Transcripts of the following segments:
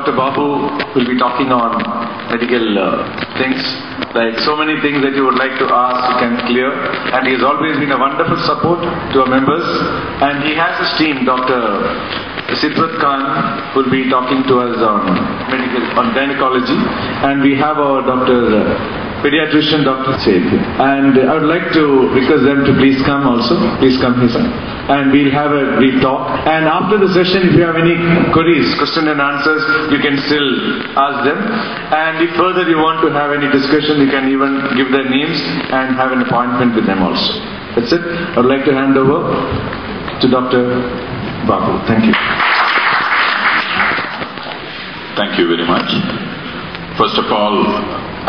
Dr. Babu will be talking on medical things. Like so many things that you would like to ask, you can clear. And he has always been a wonderful support to our members. And he has his team, Dr. Sidrat Khan, will be talking to us on gynecology. And we have our pediatrician, Dr. Said. And I would like to request them to please come also. Please come here, sir. And we'll have a brief talk. And after the session, if you have any queries, question and answers, you can still ask them. And if further you want to have any discussion, you can even give their names and have an appointment with them also. That's it. I would like to hand over to Dr. Babu. Thank you. Thank you very much. First of all,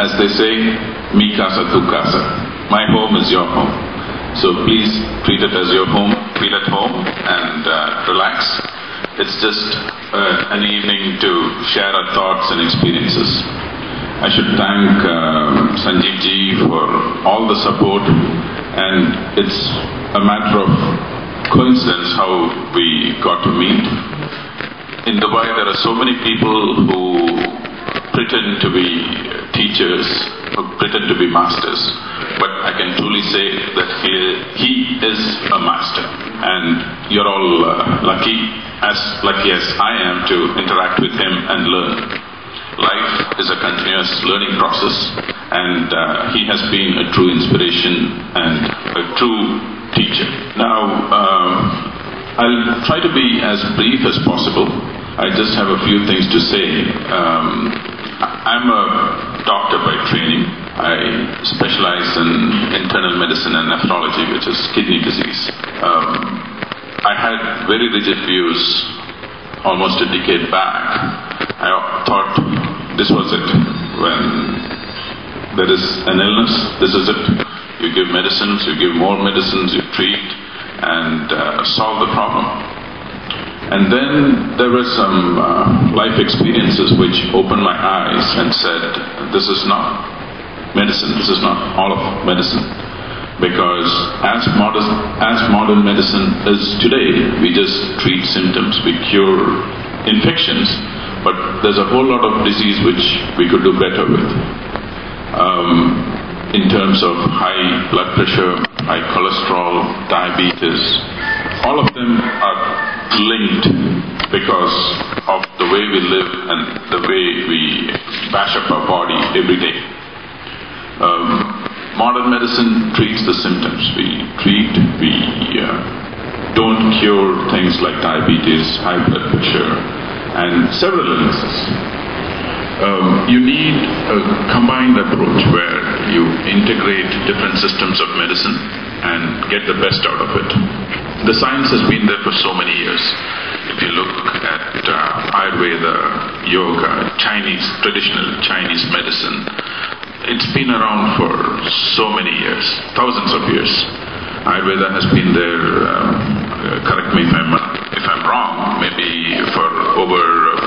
as they say, mi casa tu casa. My home is your home. So please treat it as your home, feel at home and relax. It's just an evening to share our thoughts and experiences. I should thank Sanjeev ji for all the support, and it's a matter of coincidence how we got to meet. In Dubai there are so many people who pretend to be teachers, who pretend to be masters. But I can truly say that he is a master, and you're all lucky as I am to interact with him and learn. Life is a continuous learning process, and he has been a true inspiration and a true teacher. Now, I'll try to be as brief as possible. I just have a few things to say. I'm a doctor by training. I specialize in internal medicine and nephrology, which is kidney disease. I had very rigid views almost a decade back. I thought this was it. When there is an illness, this is it. You give medicines, you give more medicines, you treat and solve the problem. And then there were some life experiences which opened my eyes and said, this is not medicine, this is not all of medicine. Because as modern medicine is today, we just treat symptoms, we cure infections, but there's a whole lot of disease which we could do better with. In terms of high blood pressure, high cholesterol, diabetes, all of them are linked because of the way we live and the way we bash up our body every day. Modern medicine treats the symptoms. We don't cure things like diabetes, high blood pressure, and several illnesses. You need a combined approach where you integrate different systems of medicine and get the best out of it. The science has been there for so many years. If you look at Ayurveda, yoga, traditional Chinese medicine, it's been around for so many years, thousands of years. Ayurveda has been there, correct me if I'm wrong, maybe for over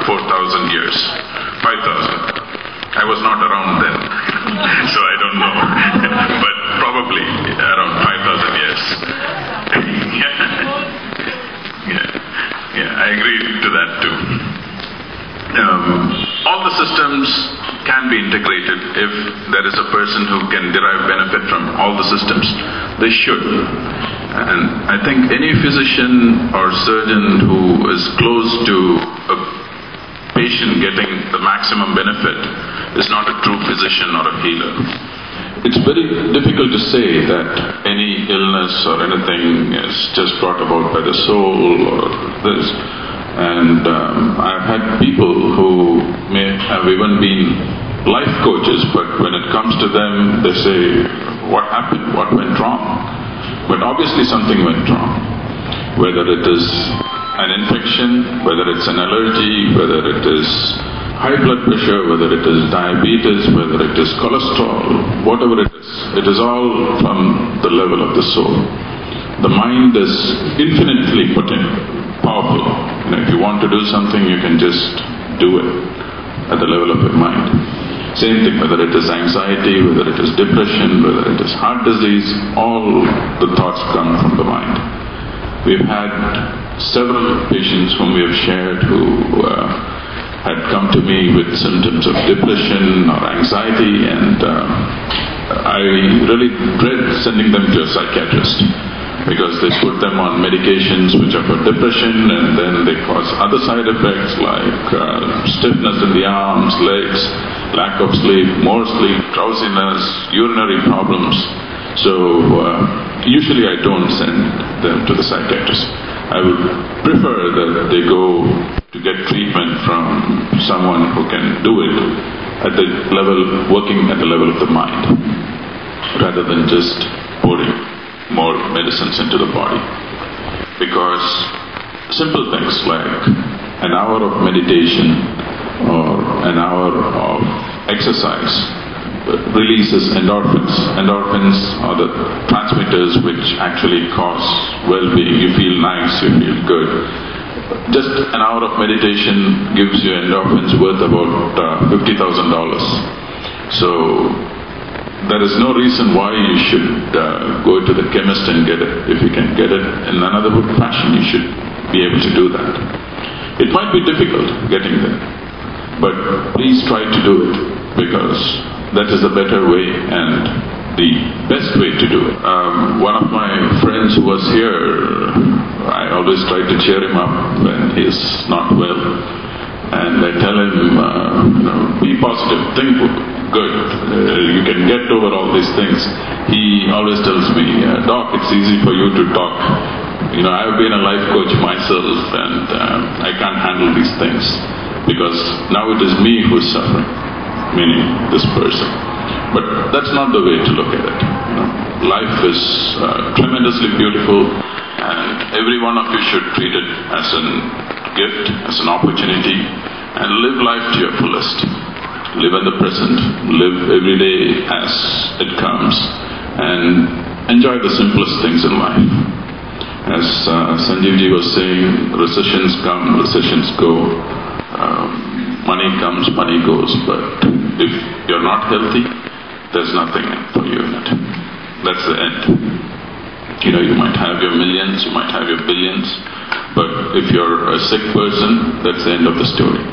4,000 years, 5,000. I was not around then, so I don't know, but probably around 5,000 years. Yeah, I agree to that too. All the systems can be integrated if there is a person who can derive benefit from all the systems. They should. And I think any physician or surgeon who is close to a patient getting the maximum benefit is not a true physician or a healer. It's very difficult to say that any illness or anything is just brought about by the soul or this. And I've had people who may have even been life coaches, but when it comes to them, they say, what happened? What went wrong? But obviously something went wrong. Whether it is an infection, whether it's an allergy, whether it is high blood pressure, whether it is diabetes, whether it is cholesterol, whatever it is all from the level of the soul. The mind is infinitely powerful. If you want to do something, you can just do it at the level of your mind. Same thing, whether it is anxiety, whether it is depression, whether it is heart disease, all the thoughts come from the mind. We've had several patients whom we have shared who had come to me with symptoms of depression or anxiety, and I really dread sending them to a psychiatrist, because they put them on medications which are for depression, and then they cause other side effects like stiffness in the arms, legs, lack of sleep, more sleep, drowsiness, urinary problems. So usually I don't send them to the psychiatrist. I would prefer that they go to get treatment from someone who can do it at the level, working at the level of the mind, rather than just pouring more medicines into the body. Because simple things like an hour of meditation or an hour of exercise releases endorphins. Endorphins are the transmitters which actually cause well-being. You feel nice, you feel good. Just an hour of meditation gives you endorphins worth about $50,000. So there is no reason why you should go to the chemist and get it. If you can get it in another fashion, you should be able to do that. It might be difficult getting there, but please try to do it, because that is the better way and the best way to do it. One of my friends who was here, I always try to cheer him up when he is not well, and I tell him, be positive, think good, you can get over all these things. He always tells me, Doc, it's easy for you to talk. I've been a life coach myself, and I can't handle these things, because now it is me who is suffering, meaning this person. But that's not the way to look at it. Life is tremendously beautiful, and every one of you should treat it as a gift, as an opportunity, and live life to your fullest. Live in the present, live every day as it comes, and enjoy the simplest things in life. As Sanjeev ji was saying, recessions come, recessions go, money comes, money goes, but if you're not healthy, there's nothing for you in it. That's the end. You might have your millions, you might have your billions, but if you're a sick person, that's the end of the story.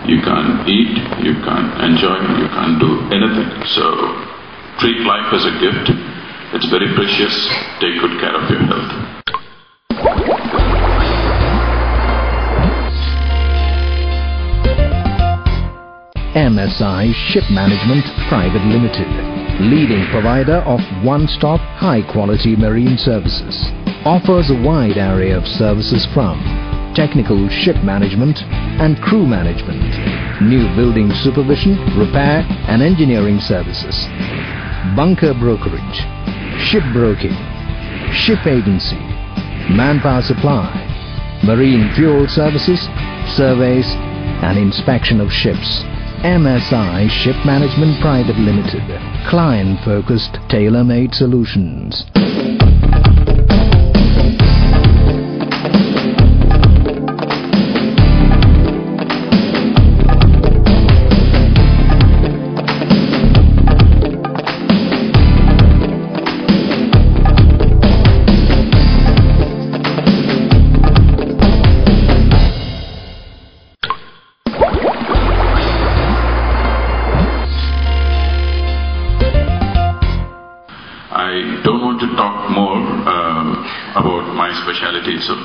You can't eat, you can't enjoy, you can't do anything. So treat life as a gift. It's very precious. Take good care of your health. MSI Ship Management Private Limited, leading provider of one-stop high-quality marine services, offers a wide array of services from technical ship management and crew management, new building supervision, repair and engineering services, bunker brokerage, ship broking, ship agency, manpower supply, marine fuel services, surveys and inspection of ships. MSI Ship Management Private Limited, client-focused tailor-made solutions.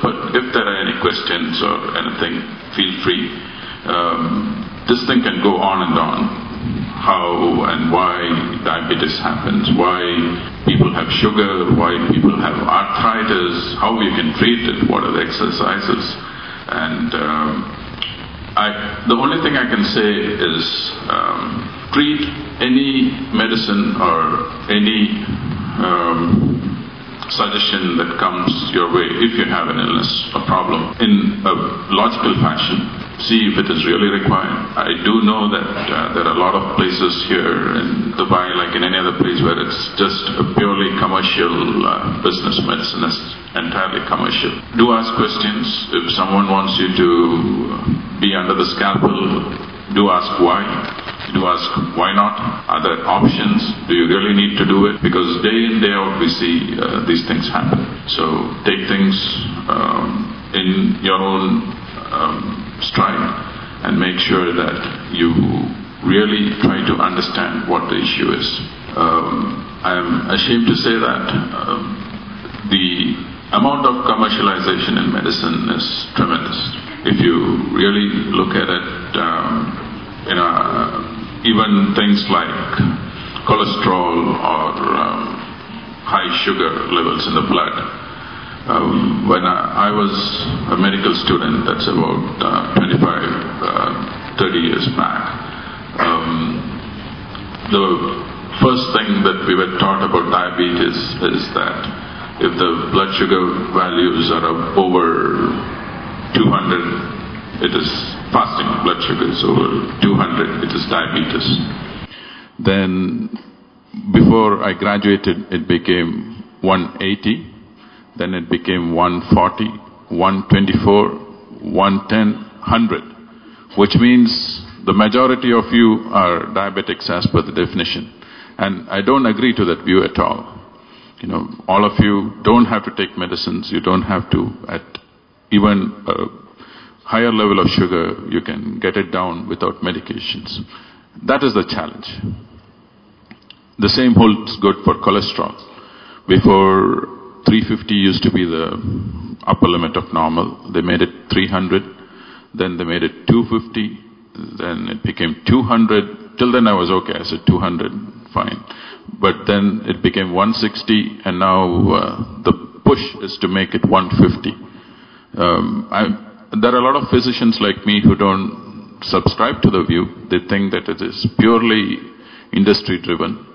But if there are any questions or anything, feel free. This thing can go on and on. How and why diabetes happens, why people have sugar, why people have arthritis, how you can treat it, what are the exercises. And the only thing I can say is treat any medicine or any suggestion that comes your way, if you have an illness or problem, in a logical fashion. See if it is really required. I do know that there are a lot of places here in Dubai, like in any other place, where it's just a purely commercial business. Medicine is entirely commercial. Do ask questions. If someone wants you to be under the scalpel, do ask why. Do ask why not. Are there options? Do you really need to do it? Because day in, day out we see these things happen. So take things in your own stride and make sure that you really try to understand what the issue is. I am ashamed to say that the amount of commercialization in medicine is tremendous. If you really look at it, even things like cholesterol or high sugar levels in the blood. When I was a medical student, that's about 30 years back, the first thing that we were taught about diabetes is that if the blood sugar values are over 200, it is fasting blood sugar is over 200, it is diabetes. Then before I graduated, it became 180, then it became 140, 124, 110, 100, which means the majority of you are diabetics as per the definition. And I don't agree to that view at all. All of you don't have to take medicines. You don't have to, at even a higher level of sugar, you can get it down without medications. That is the challenge. The same holds good for cholesterol. Before, 350 used to be the upper limit of normal. They made it 300, then they made it 250, then it became 200. Till then I was okay, I said 200, fine. But then it became 160, and now the push is to make it 150. There are a lot of physicians like me who don't subscribe to the view. They think that it is purely industry-driven.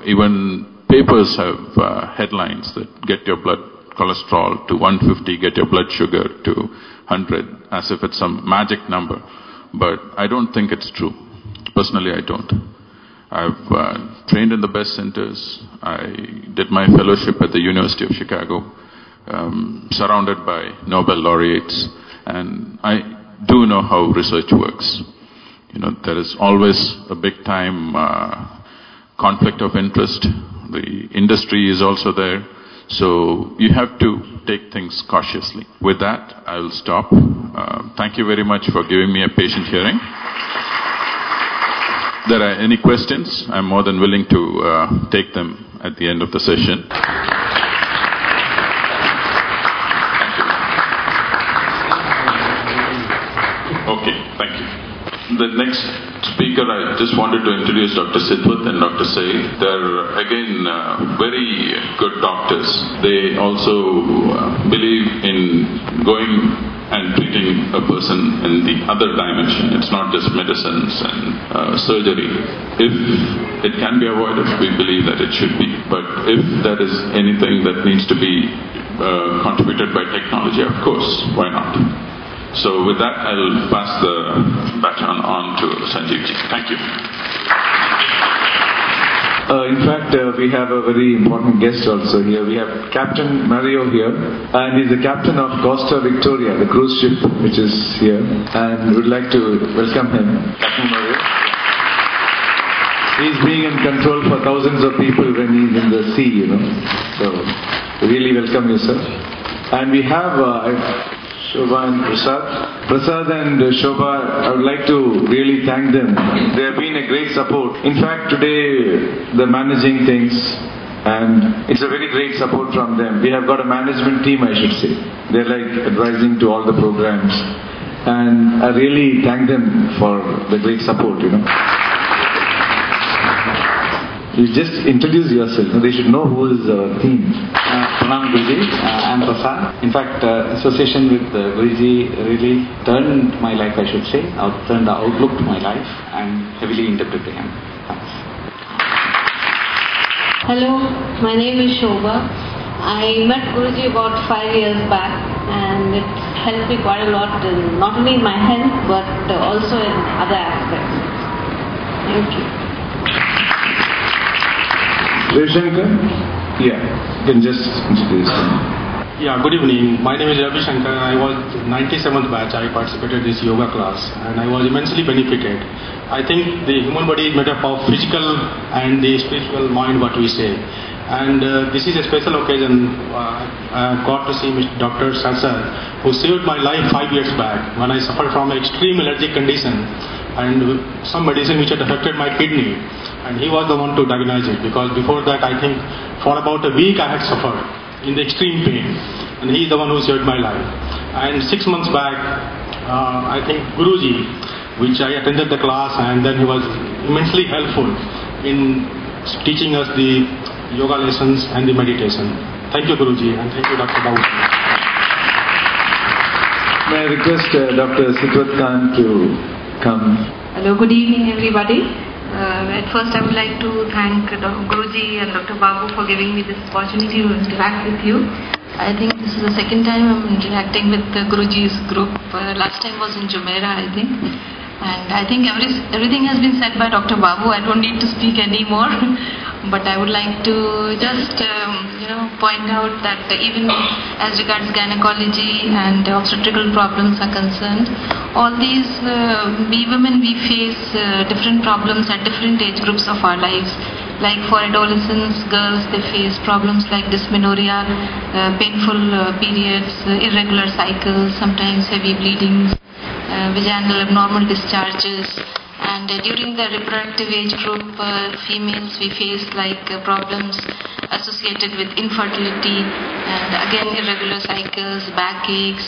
Even papers have headlines that get your blood cholesterol to 150, get your blood sugar to 100, as if it's some magic number. But I don't think it's true. Personally, I don't. I've trained in the best centers. I did my fellowship at the University of Chicago, surrounded by Nobel laureates, and I do know how research works. There is always a big time conflict of interest. The industry is also there. So you have to take things cautiously. With that, I will stop. Thank you very much for giving me a patient hearing. If there are any questions, I'm more than willing to take them at the end of the session. Okay, thank you. The next speaker, I just wanted to introduce Dr. Sidwat and Dr. Say. They're again very good doctors. They also believe in going and treating a person in the other dimension. It's not just medicines and surgery. If it can be avoided, we believe that it should be. But if there is anything that needs to be contributed by technology, of course, why not? So with that, I'll pass the baton on to Sanjeevji. Thank you. In fact, we have a very important guest also here. We have Captain Mario here, and he's the captain of Costa Victoria, the cruise ship which is here, and we'd like to welcome him. Captain Mario. He's being in control for thousands of people when he's in the sea, So, really welcome you, sir. And we have Shobha and Prasad and Shobha, I would like to really thank them. They have been a great support. In fact, today they're managing things, and it's a very great support from them. We have got a management team, I should say. They're like advising to all the programs, and I really thank them for the great support, You just introduce yourself. They should know who is our team. Pranam Guruji, I am Prasad. In fact, association with Guruji really turned my life, I should say, turned the outlook to my life. I am heavily indebted to him. Thanks. Hello, my name is Shobha. I met Guruji about 5 years back, and it helped me quite a lot, not only in my health, but also in other aspects. Thank you. Ravi Shankar? Yeah, you can just introduce him. Yeah, good evening. My name is Ravi Shankar. I was 97th batch. I participated in this yoga class and I was immensely benefited. I think the human body is made up of physical and the spiritual mind, what we say. And this is a special occasion. I got to see Dr. Sarsar, who saved my life 5 years back when I suffered from an extreme allergic condition and some medicine which had affected my kidney. And he was the one to diagnose it, because before that I think for about a week I had suffered in the extreme pain. And he is the one who saved my life. And 6 months back, I think Guruji, which I attended the class, and then he was immensely helpful in teaching us the yoga lessons and the meditation. Thank you, Guruji, and thank you, Dr. Babu. May I request Dr. Sitwat Khan to come. Hello, good evening, everybody. At first, I would like to thank Guruji and Dr. Babu for giving me this opportunity to interact with you. I think this is the second time I'm interacting with Guruji's group. Last time was in Jumeirah, I think. And I think everything has been said by Dr. Babu. I don't need to speak anymore. But I would like to just, point out that even as regards gynecology and obstetrical problems are concerned, all these, we women, we face different problems at different age groups of our lives. Like for adolescents, girls, they face problems like dysmenorrhea, painful periods, irregular cycles, sometimes heavy bleedings, vaginal abnormal discharges. And during the reproductive age group, females, we face like problems associated with infertility and again irregular cycles, backaches,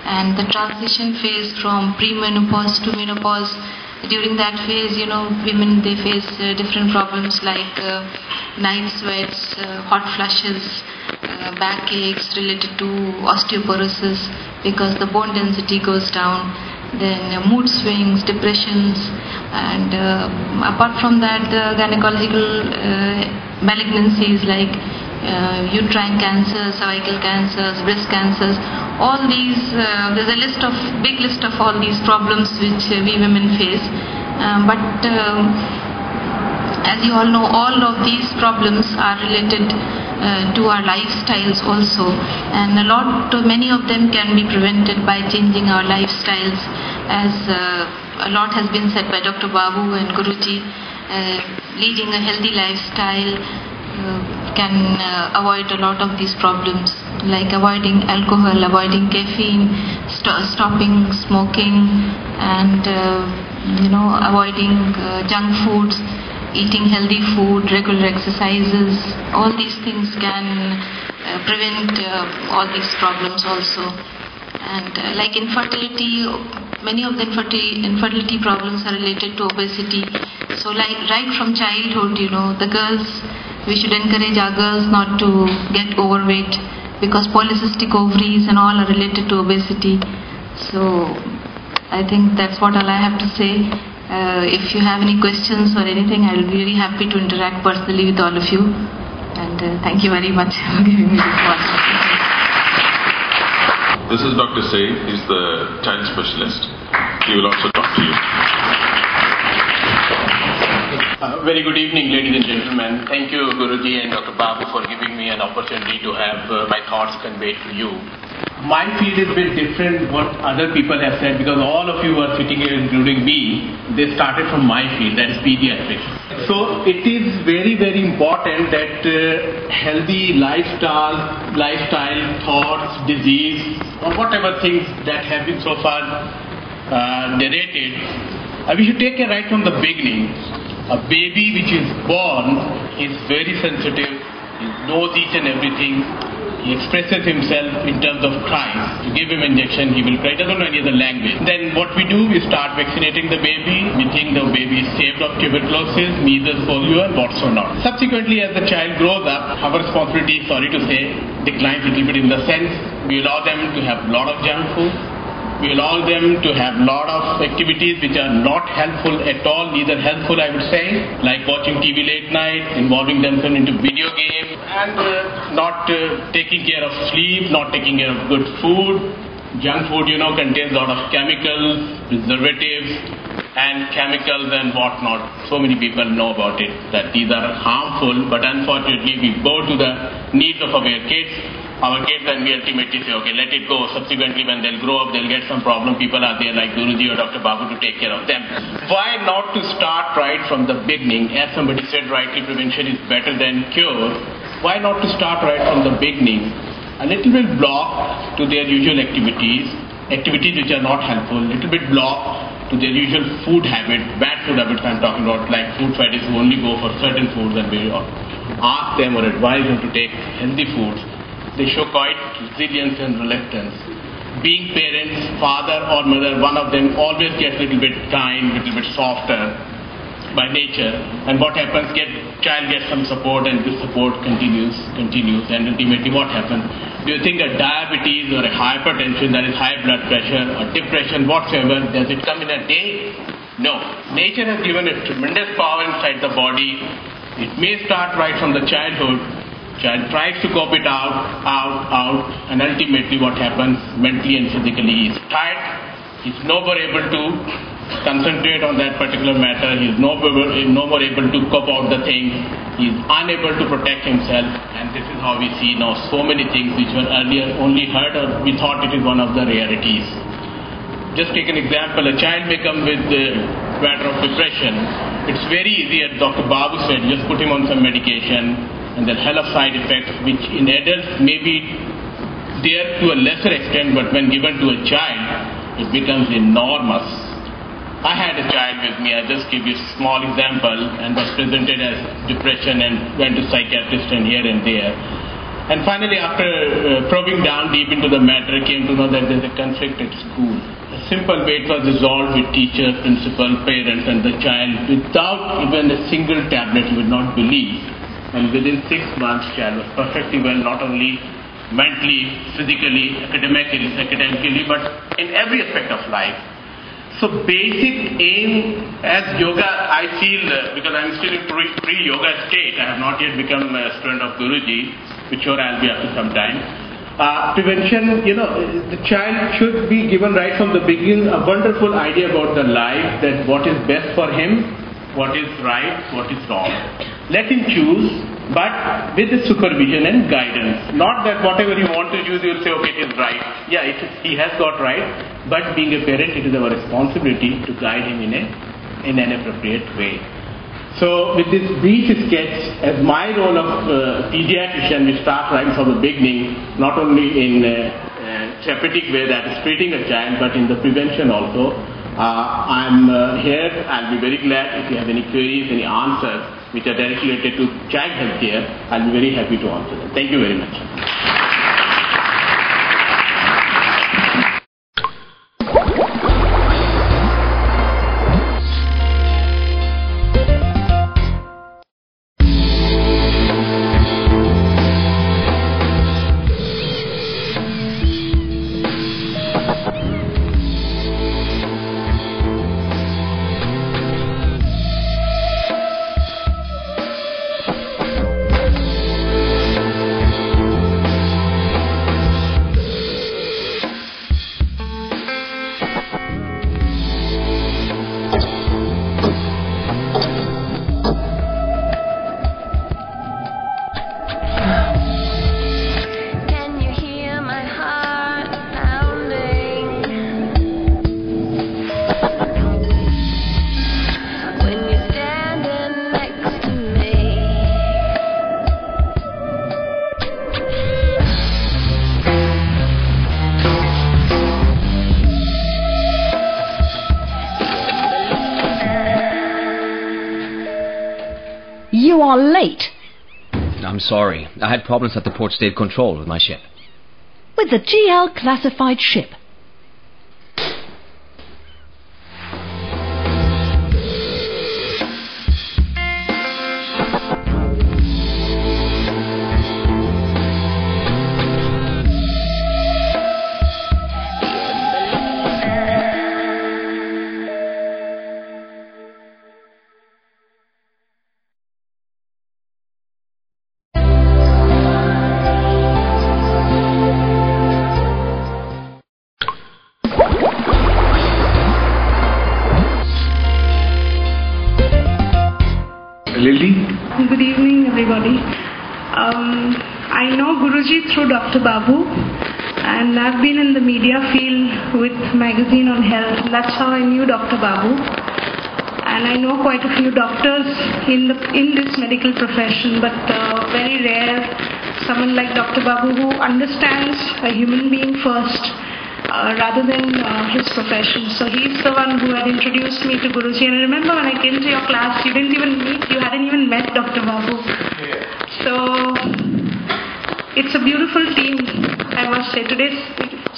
and the transition phase from premenopause to menopause. During that phase, women, they face different problems like night sweats, hot flushes, backaches related to osteoporosis because the bone density goes down, then mood swings, depressions, and apart from that, the gynecological malignancies like uterine cancers, cervical cancers, breast cancers, all these, there's a big list of all these problems which we women face. But as you all know, all of these problems are related to our lifestyles also, and many of them can be prevented by changing our lifestyles, as a lot has been said by Dr. Babu and Guruji. Leading a healthy lifestyle can avoid a lot of these problems, like avoiding alcohol, avoiding caffeine, stopping smoking, and avoiding junk foods, eating healthy food, regular exercises. All these things can prevent all these problems also. And like infertility, many of the infertility problems are related to obesity. So like right from childhood, the girls, we should encourage our girls not to get overweight, because polycystic ovaries and all are related to obesity. So I think that's what all I have to say. If you have any questions or anything, I'll be really happy to interact personally with all of you. And thank you very much for giving me this opportunity. This is Dr. Say, he's the child specialist. He will also talk to you. Very good evening, ladies and gentlemen. Thank you, Guruji and Dr. Babu, for giving me an opportunity to have my thoughts conveyed to you. My field is a bit different what other people have said, because all of you are sitting here, including me, they started from my field, that is pediatrics. So it is very, very important that healthy lifestyle, thoughts, disease, or whatever things that have been so far narrated, we should take it right from the beginning. A baby which is born is very sensitive, he knows each and everything, he expresses himself in terms of crying. To give him injection, he will cry, doesn't know any other language. Then what we do, we start vaccinating the baby, we think the baby is saved of tuberculosis, measles, polio and what's so not. Subsequently, as the child grows up, our responsibility, sorry to say, declines a little bit in the sense, we allow them to have a lot of junk food, we allow them to have a lot of activities which are not helpful at all, neither helpful I would say, like watching TV late night, involving themselves into video games, and not taking care of sleep, not taking care of good food. Junk food, contains a lot of chemicals, preservatives, and chemicals and whatnot. So many people know about it, that these are harmful, but unfortunately we bow to the needs of our kids. Our kids, and we ultimately say, okay, let it go. Subsequently, when they'll grow up, they'll get some problem. People are there like Guruji or Dr. Babu to take care of them. Why not to start right from the beginning? As somebody said rightly, prevention is better than cure. why not to start right from the beginning? A little bit blocked to their usual activities which are not helpful, little bit blocked to their usual food habit, bad food habits I'm talking about, like food fetish who only go for certain foods, and we ask them or advise them to take healthy foods. They show quite resilience and reluctance. Being parents, father or mother, one of them always gets a little bit kind, little bit softer by nature, and what happens, child gets some support, and this support continues, and ultimately what happens? Do you think a diabetes or a hypertension, that is high blood pressure or depression whatsoever, does it come in a day? No. Nature has given a tremendous power inside the body. It may start right from the childhood. Child tries to cope it out, and ultimately what happens mentally and physically, he is tired, he is no more able to concentrate on that particular matter, he is no more able to cope out the things, he is unable to protect himself, and this is how we see now so many things which were earlier only heard or we thought it is one of the rarities. Just take an example, a child may come with the matter of depression. It's very easy, as Dr. Babu said, just put him on some medication, and the hell of side effects which in adults may be there to a lesser extent, but when given to a child, it becomes enormous. I had a child with me, I just give you a small example, and was presented as depression and went to psychiatrist and here and there. And finally, after probing down deep into the matter, came to know that there's a conflict at school. A simple way it was resolved with teacher, principal, parents and the child without even a single tablet, you would not believe. And within 6 months, child was perfectly well, not only mentally, physically, academically, but in every aspect of life. So basic aim as yoga, I feel, because I'm still in pre-yoga state, I have not yet become a student of Guruji, which sure I'll be after some time. Prevention, the child should be given right from the beginning a wonderful idea about the life, that what is best for him, what is right, what is wrong. Let him choose, but with the supervision and guidance. Not that whatever you want to choose, you'll say, okay, it is right. Yeah, he has got right, but being a parent, it is our responsibility to guide him in an appropriate way. So with this brief sketch, as my role of pediatrician, we start right from the beginning, not only in a therapeutic way, that is treating a child, but in the prevention also. I'm here, I'll be very glad if you have any queries, any answers which are directly related to child health care, I'll be very happy to answer them. Thank you very much. You are late. I'm sorry. I had problems at the port state control with my ship. With the GL classified ship. Lily? Good evening, everybody. I know Guruji through Dr. Babu, and I've been in the media field with magazine on health. That's how I knew Dr. Babu. and I know quite a few doctors in this medical profession, but very rare someone like Dr. Babu who understands a human being first rather than his profession. So he's the one who had introduced me to Guruji. And I remember when I came to your class, you hadn't even met Dr. Babu. Yeah. So it's a beautiful team, I must say. Today,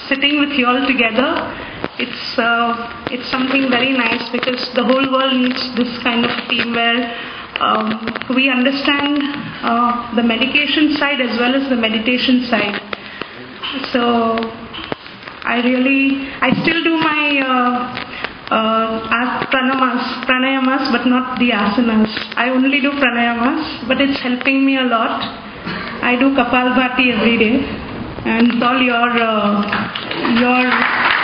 sitting with you all together, it's something very nice, because the whole world needs this kind of team where we understand the medication side as well as the meditation side. So I still do my pranayamas, but not the asanas. I only do pranayamas, but it's helping me a lot. I do Kapalbhati every day, and it's all your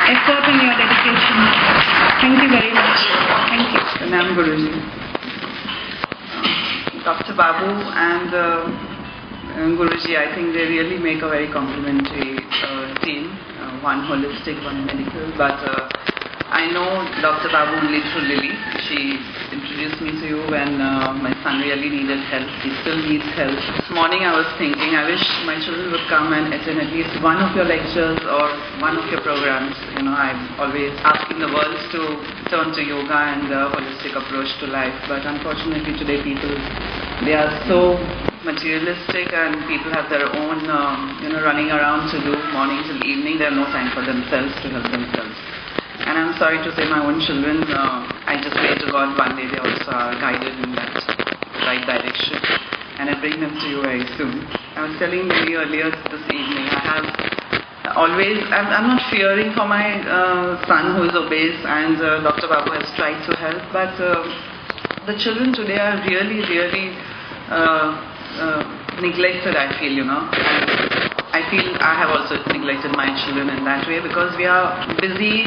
effort and your dedication. Thank you very much. Thank you. Pranam Guruji. Dr. Babu and Guruji, I think they really make a very complementary team. One holistic, one medical. But I know Dr. Babu only through Lily. She introduced me to you when my son really needed help. He still needs help. This morning I was thinking, I wish my children would come and attend at least one of your lectures or one of your programs. You know, I'm always asking the world to turn to yoga and the holistic approach to life. But unfortunately today people, they are so materialistic, and people have their own, running around to do morning till evening. They have no time for themselves to help themselves. And I'm sorry to say my own children, I just pray to God one day they also are guided in that right direction. And I bring them to you very soon. I was telling Lily earlier this evening, I'm not fearing for my son who is obese, and Dr. Babu has tried to help, but the children today are really, really neglected, I feel, I feel I have also neglected my children in that way, because we are busy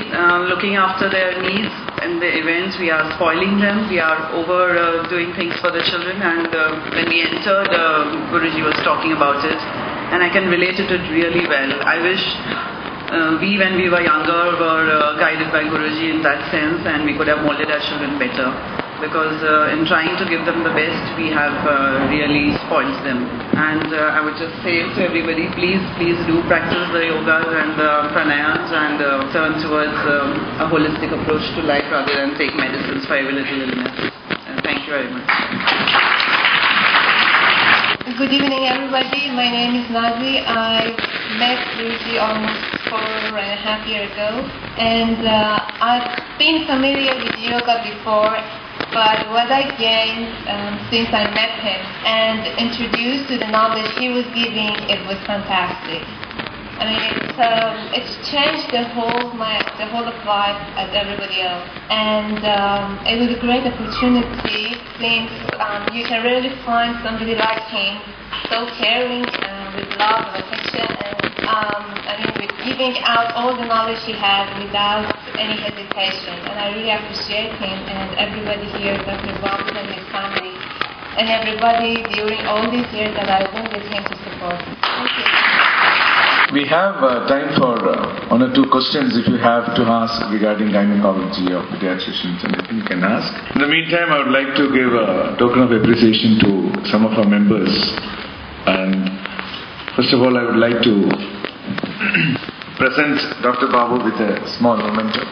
looking after their needs and the events. We are spoiling them. We are overdoing things for the children. And when we entered, Guruji was talking about it, and I can relate to it really well. I wish when we were younger, were guided by Guruji in that sense, and we could have molded our children better. Because in trying to give them the best, we have really spoiled them. And I would just say to everybody, please do practice the yogas and the pranayams, and turn towards a holistic approach to life rather than take medicines for every little illness. And thank you very much. Good evening, everybody. My name is Nazi. I met Guruji almost 4.5 years ago, and I've been familiar with yoga before. But what I gained since I met him and introduced to the knowledge he was giving, it was fantastic. I mean, it's changed the whole of life as everybody else, and it was a great opportunity since you can really find somebody like him, so caring, with love and affection, and with giving out all the knowledge he had without any hesitation. And I really appreciate him and everybody here, Dr. Babu and his family, and everybody during all these years that I've been with him to support him. Thank you. We have time for one or two questions if you have to ask regarding gynecology or pediatricians, and you can ask. In the meantime, I would like to give a token of appreciation to some of our members. And first of all, I would like to present Dr. Babu with a small memento.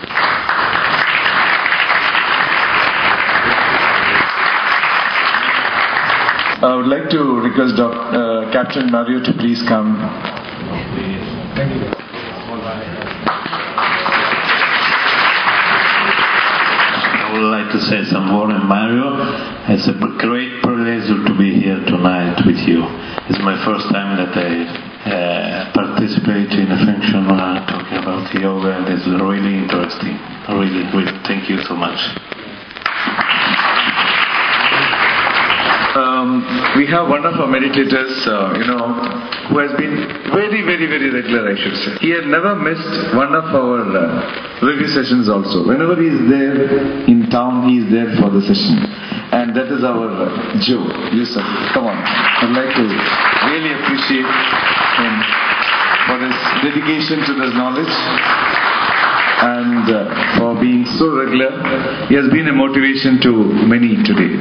I would like to request Captain Mario to please come. Thank you. I would like to say some more, and Mario, it's a great privilege to be here tonight with you. It's my first time that I participate in a function talking about yoga, and it's really interesting. Really, thank you so much. We have one of our meditators, who has been very, very, very regular, I should say. He had never missed one of our review sessions also. Whenever he is there in town, he is there for the session. And that is our Joe. Yusuf, come on. I'd like to really appreciate him for his dedication to this knowledge. and for being so regular. He has been a motivation to many today.